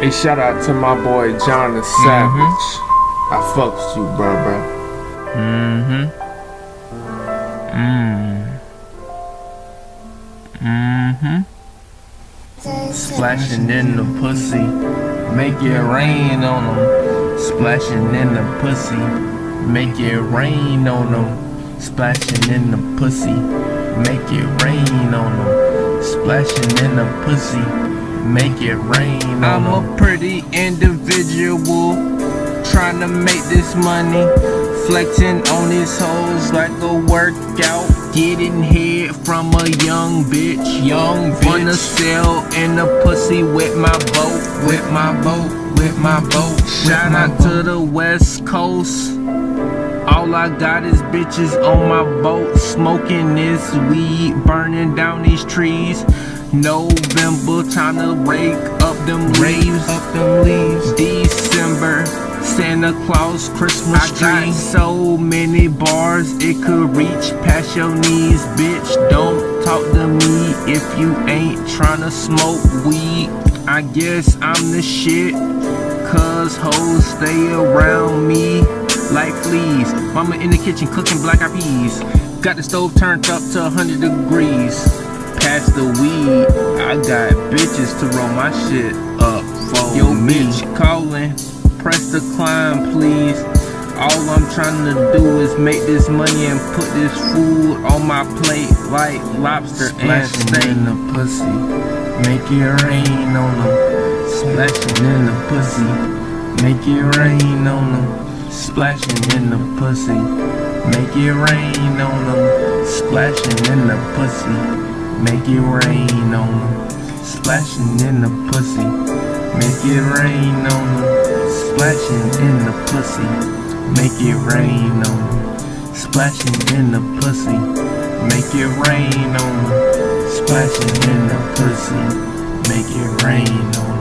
Hey, shout out to my boy John the Savage. I fucks you, bro. Splashing in the pussy, make it rain on them. Splashing in the pussy, make it rain on them. Splashing in the pussy, make it rain on them. Splashing in the pussy, make it rain on them. I'm a pretty individual, trying to make this money. Flexing on these hoes like a workout. Getting head from a young bitch. Wanna sail in the pussy with my boat. Shout out to the West Coast. All I got is bitches on my boat. Smoking this weed, burning down these trees. November, time to rake up them leaves. December, Santa Claus, Christmas tree. I got so many bars, it could reach past your knees. Bitch, don't talk to me if you ain't tryna smoke weed. I guess I'm the shit, cause hoes stay around me like fleas. Mama in the kitchen cooking black eyed peas. Got the stove turned up to 100 degrees. Pass the weed, I got bitches to roll my shit up for yo me. Bitch calling, press decline please. All I'm trying to do is make this money and put this food on my plate like lobster and steak. In the pussy, make it rain on them. Splashing in the pussy, make it rain on them. Splashing in the pussy, make it rain on them. Splashing in the pussy, make it rain on them. Splashing in the pussy, make it rain on them. Splashing in the pussy, make it rain on them. Splashing in the pussy, make it rain on them. Splashing in the pussy, make it rain on them.